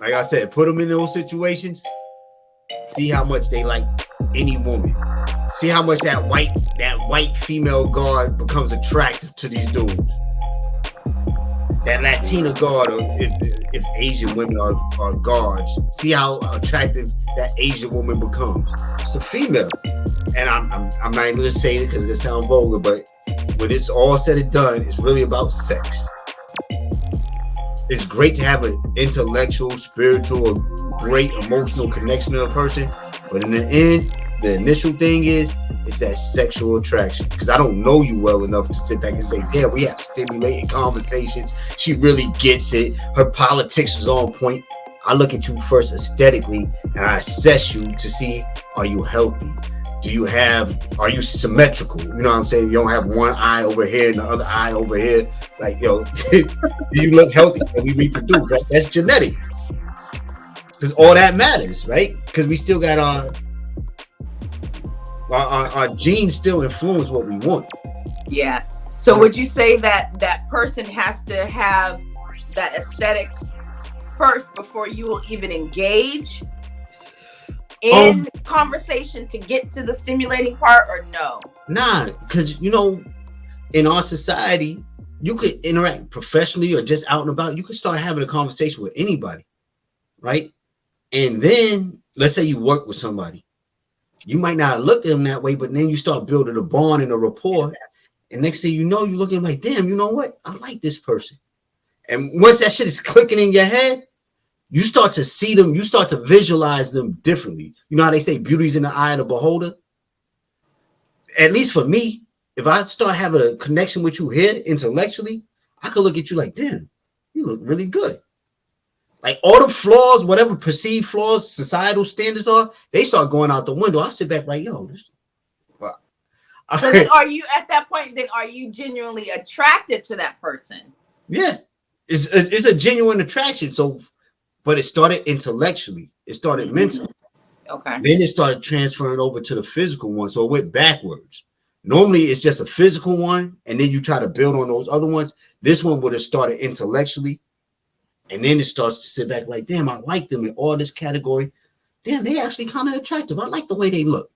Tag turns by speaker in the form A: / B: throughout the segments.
A: Like I said, put them in those situations. See how much they like any woman. See how much that white female guard becomes attractive to these dudes. That Latina guard, or if Asian women are guards, see how attractive that Asian woman becomes. It's a female, and I'm not even gonna say it because it sounds vulgar, but when it's all said and done, it's really about sex. It's great to have an intellectual, spiritual, or great emotional connection to a person, but in the end, the initial thing is it's that sexual attraction. Because I don't know you well enough to sit back and say, "Yeah, we have stimulating conversations. She really gets it. Her politics is on point." I look at you first aesthetically, and I assess you to see, are you healthy? Are you symmetrical? You know what I'm saying? You don't have one eye over here and the other eye over here. Like, yo, do you look healthy? Can we reproduce? Right? That's genetic. Because all that matters, right? Because we still got our genes still influence what we want.
B: Yeah. So would you say that that person has to have that aesthetic first before you will even engage in conversation to get to the stimulating part, or no?
A: Nah, because in our society, you could interact professionally or just out and about. You could start having a conversation with anybody, right? And then let's say you work with somebody. You might not have looked at them that way, but then you start building a bond and a rapport. And next thing you know, you're looking like, damn, you know what? I like this person. And once that shit is clicking in your head, you start to see them, you start to visualize them differently. You know how they say beauty's in the eye of the beholder? At least for me, if I start having a connection with you here intellectually, I could look at you like, damn, you look really good. Like all the flaws, whatever perceived flaws, societal standards are, they start going out the window. I sit back like, yo, this. Wow.
B: So then are you at that point? Then are you genuinely attracted to that person?
A: Yeah, it's a genuine attraction. So, but it started intellectually. It started mentally.
B: Okay.
A: Then it started transferring over to the physical one. So it went backwards. Normally it's just a physical one, and then you try to build on those other ones. This one would have started intellectually. And then it starts to sit back like, damn, I like them in all this category. Damn, they actually kind of attractive. I like the way they look.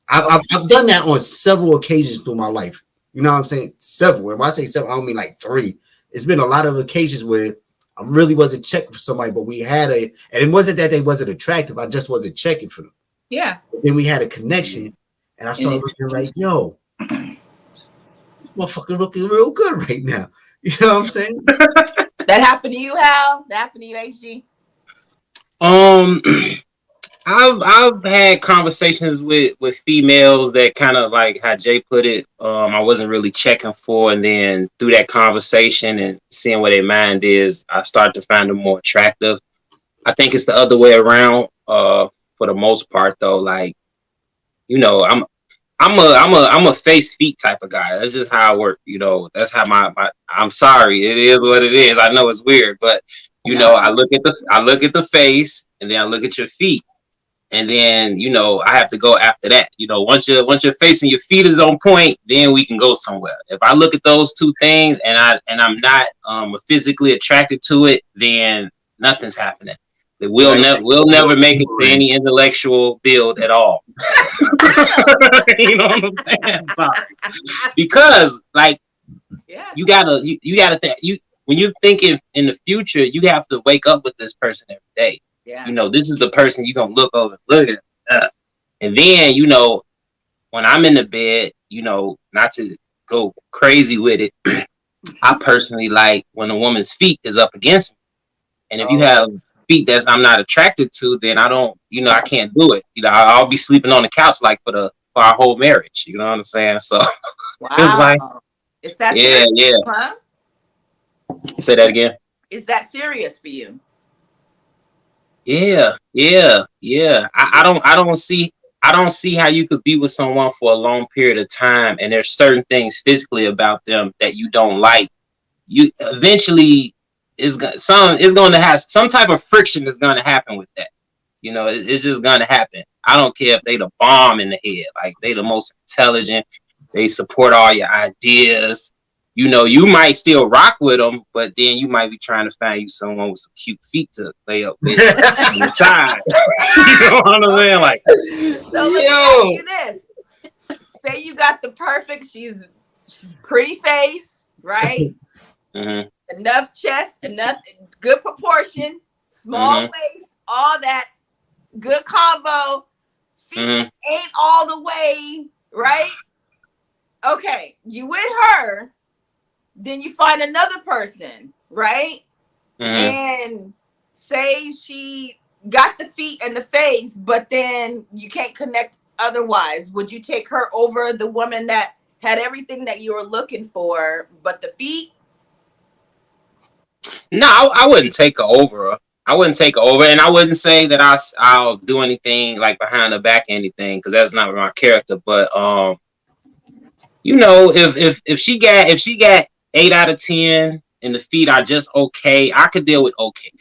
A: I've done that on several occasions through my life. You know what I'm saying? Several. And when I say several, I don't mean like 3. It's been a lot of occasions where I really wasn't checking for somebody, but we had and it wasn't that they wasn't attractive. I just wasn't checking for them.
B: Yeah.
A: But then we had a connection, and I started looking like, yo, this motherfucker looking real good right now. You know what I'm saying?
B: That happened to you, Hal? That happened to you, HG?
C: I've had conversations with females that kind of like how Jay put it. I wasn't really checking for, and then through that conversation and seeing what their mind is, I started to find them more attractive. I think it's the other way around. For the most part, though, like I'm a face feet type of guy. That's just how I work. That's how my I'm sorry. It is what it is. I know it's weird, but I look at the face, and then I look at your feet, and then I have to go after that. Once your face and your feet is on point, then we can go somewhere. If I look at those two things and I'm not physically attracted to it, then nothing's happening. We'll never make it to any intellectual build at all. You know what I'm saying? Sorry. Because you gotta think when you're thinking in the future, you have to wake up with this person every day.
B: Yeah.
C: This is the person you're gonna look at. And then, when I'm in the bed, not to go crazy with it, I personally like when a woman's feet is up against me. And if you have feet that I'm not attracted to, then I don't, I can't do it. I'll be sleeping on the couch like for our whole marriage. You know what I'm saying? So it's like,
B: is that serious,
C: yeah.
B: huh?
C: Say that again.
B: Is that serious for you?
C: Yeah. I don't see how you could be with someone for a long period of time and there's certain things physically about them that you don't like. You eventually it's going to have some type of friction is going to happen with that. It's just going to happen. I don't care if they the bomb in the head, like they the most intelligent, they support all your ideas, you might still rock with them, but then you might be trying to find you someone with some cute feet to lay up with on the side. You know what I'm saying? Like,
B: so let me ask you this. Say you got the perfect, she's pretty face, right? Enough chest, enough good proportion, small waist, all that good combo. Feet ain't all the way, right? Okay, you with her, then you find another person, right? And say she got the feet and the face, but then you can't connect otherwise. Would you take her over the woman that had everything that you were looking for, but the feet?
C: No, I wouldn't take her over. I wouldn't take her over, and I wouldn't say that I'll do anything like behind the back or anything, because that's not my character. But if she got 8 out of 10 and the feet are just okay, I could deal with okay.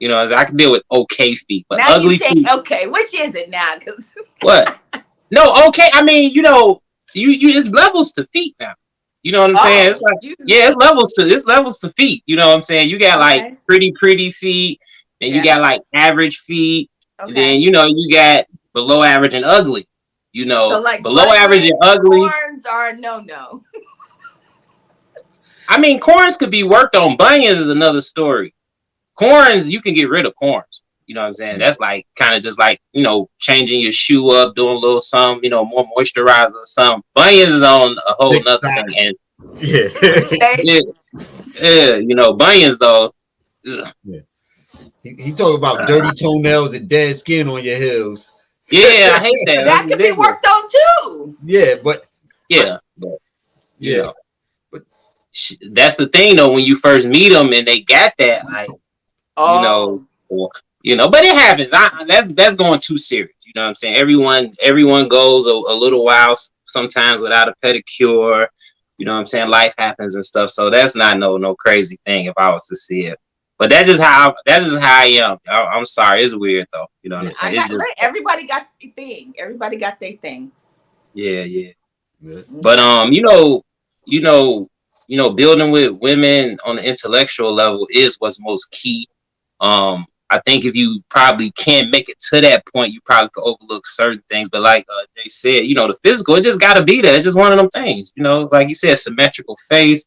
C: I can deal with okay feet, but
B: now
C: ugly feet.
B: Okay, which is it now?
C: What? No, okay. I mean, you it's levels to feet now. You know what I'm saying? It's like, it's levels to feet. You know what I'm saying? You got like pretty feet, and you got like average feet, and then you got below average and ugly.
B: So like
C: below average and ugly.
B: Corns are no.
C: I mean, corns could be worked on. Bunions is another story. Corns, you can get rid of corns. You know what I'm saying? That's like kind of just like, changing your shoe up, doing a little something, more moisturizer or something. Bunions is on a whole nother thing. And bunions though.
A: Yeah. He talking about dirty toenails and dead skin on your heels.
C: Yeah, I hate that.
B: That could be worked on too.
A: Yeah, but
C: that's the thing though. When you first meet them and they got that, like, but it happens. That's going too serious. You know what I'm saying? Everyone goes a little while sometimes without a pedicure. You know what I'm saying? Life happens and stuff. So that's not no crazy thing if I was to see it. But that's just how I am. I'm sorry, it's weird though. You know what I'm saying?
B: Everybody got their thing. Everybody got their thing.
C: Yeah. But building with women on the intellectual level is what's most key. I think if you probably can't make it to that point, you probably could overlook certain things. But like they said, the physical, it just got to be there. It's just one of them things. Like you said, symmetrical face,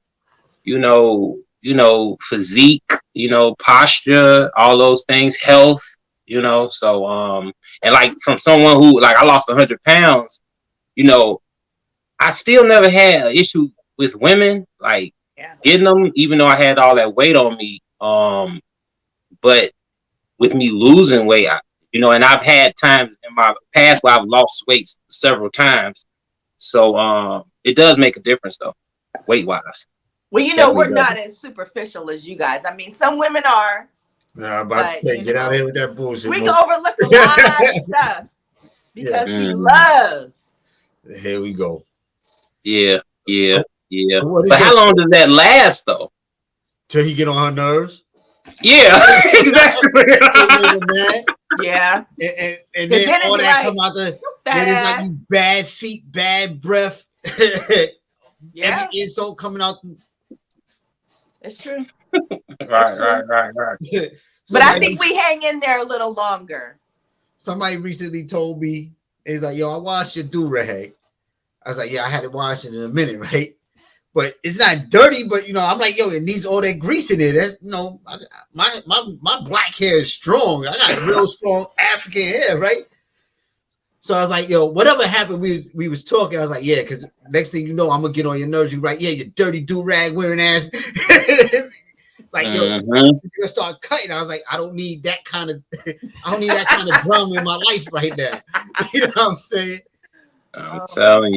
C: physique, posture, all those things, health, So and like from someone who, like, I lost 100 pounds, I still never had an issue with women, like getting them, even though I had all that weight on me. But with me losing weight, and I've had times in my past where I've lost weight several times. So it does make a difference though, weight wise.
B: Well, we're not as superficial as you guys. I mean, some women are.
A: I'm about to say, get out of here with that bullshit.
B: We can overlook a lot of stuff because we love.
A: Here we go.
C: Yeah. But how long does that last though?
A: Till he get on her nerves.
C: Yeah, exactly.
B: Yeah.
A: And then all that come out then it's like you bad feet, bad breath. Every insult coming out.
B: It's true.
C: Right.
B: But I think we hang in there a little longer.
A: Somebody recently told me, he's like, yo, I washed your do-rag. I was like, yeah, I had it washed in a minute, right? But it's not dirty, but I'm like, yo, it needs all that grease in it. That's my black hair is strong. I got real strong African hair, right? So I was like, yo, whatever happened, we was talking. I was like, yeah, because next thing you know, I'm gonna get on your nerves. You right, yeah, you dirty do-rag wearing ass. Like, yo, you're gonna start cutting. I was like, I don't need that kind of drama in my life right now. You know what I'm saying?
C: I'm telling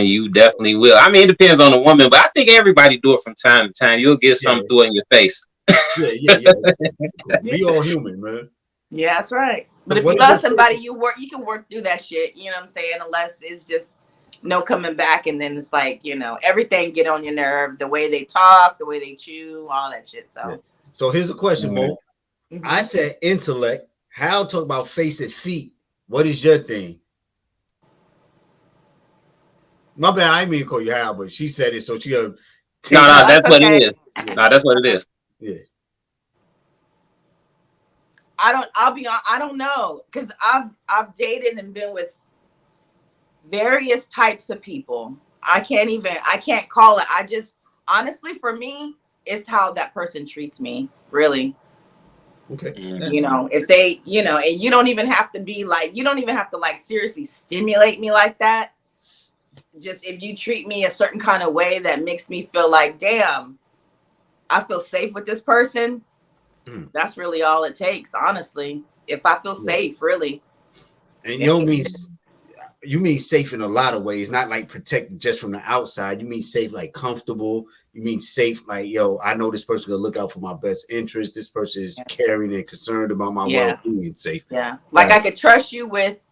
C: you, definitely will. I mean, it depends on the woman, but I think everybody do it from time to time. You'll get something through in your face.
A: Yeah. We all human, man.
B: Yeah, that's right. But if you love somebody, you can work through that shit. You know what I'm saying? Unless it's just no coming back, and then it's like, everything get on your nerve. The way they talk, the way they chew, all that shit.
A: So here's a question, Mo. I said intellect. Hal talk about face and feet. What is your thing? My bad. I didn't mean to call you Hal, but she said it, so she
C: No,
A: take
C: no,
B: No,
C: that's
B: it's
C: what it
B: okay.
C: is. No, that's what it is.
A: Yeah.
B: I'll be on. I don't know, because I've dated and been with various types of people. I can't call it. I just, honestly, for me, it's how that person treats me, really.
A: Okay.
B: You know, if they, and you don't even have to like seriously stimulate me like that. Just if you treat me a certain kind of way that makes me feel like, damn, I feel safe with this person. That's really all it takes, honestly. If I feel safe, really.
A: And you mean safe in a lot of ways, not like protected just from the outside. You mean safe, like comfortable. You mean safe, like, yo, I know this person gonna look out for my best interest. This person is caring and concerned about my well-being. Safe.
B: Yeah. Like, I could trust you with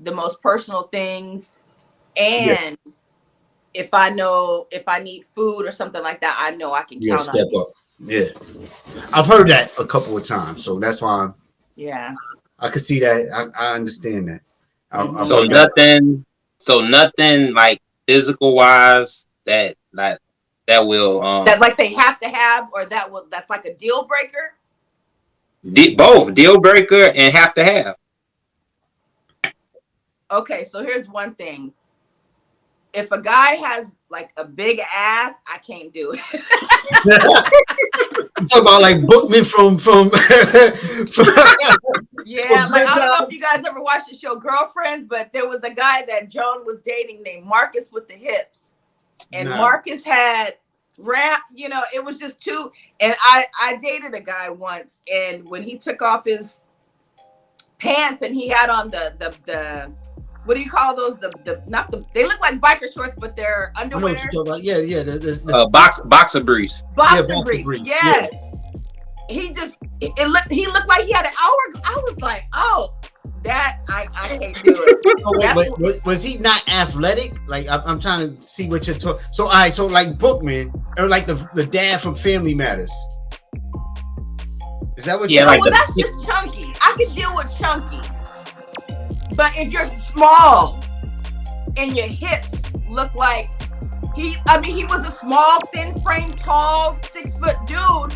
B: the most personal things. And if I need food or something like that, I know I can count on you.
A: Up. Yeah. I've heard that a couple of times. So that's why I could see that. I understand that.
C: So nothing like physical wise that will
B: that like they have to have, or that's like a deal breaker.
C: Both deal breaker and have to have.
B: Okay, so here's one thing. If a guy has like a big ass, I can't do it.
A: You talk about like Bookman from
B: yeah, like I don't know if you guys ever watched the show Girlfriends, but there was a guy that Joan was dating named Marcus with the hips, and Marcus had rap. It was just too. And I dated a guy once, and when he took off his pants and he had on the what do you call those? They look like biker shorts, but they're underwear.
A: I know what you're talking about.
C: Boxer briefs.
B: Boxer briefs. Yes. Yeah. He looked like he had an hour. I was like, oh, that I can't do it.
A: Wait, was he not athletic? Like, I'm trying to see what you're talking. So, all right, so like Bookman, or like the dad from Family Matters. Is that what?
C: Yeah,
B: well, that's just chunky. I can deal with chunky. But if you're small and your hips look like he was a small, thin frame, tall, 6 foot dude,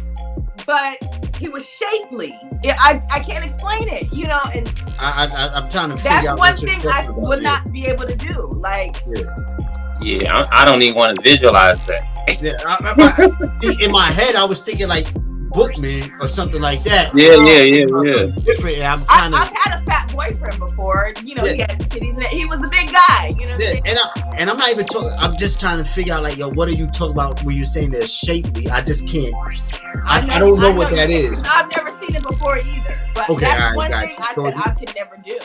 B: but he was shapely. I can't explain it, and
A: I'm trying to figure out.
B: That's one thing I would not be able to do. Like,
C: I don't even want to visualize that.
A: In my head, I was thinking like Bookman or something like that.
C: Yeah.
A: Different.
B: I've had a fat boyfriend before. He had titties, and he was a big guy.
A: And I'm not even talking. I'm just trying to figure out like, yo, what are you talking about when you're saying they're shapely? I just can't. I don't know what that is.
B: I've never seen it before either. But that's one thing I said I could never do.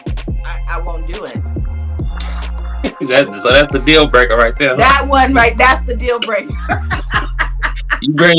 B: I won't do it.
C: So that's the deal breaker right there.
B: That one, right? That's the deal breaker.
C: You bring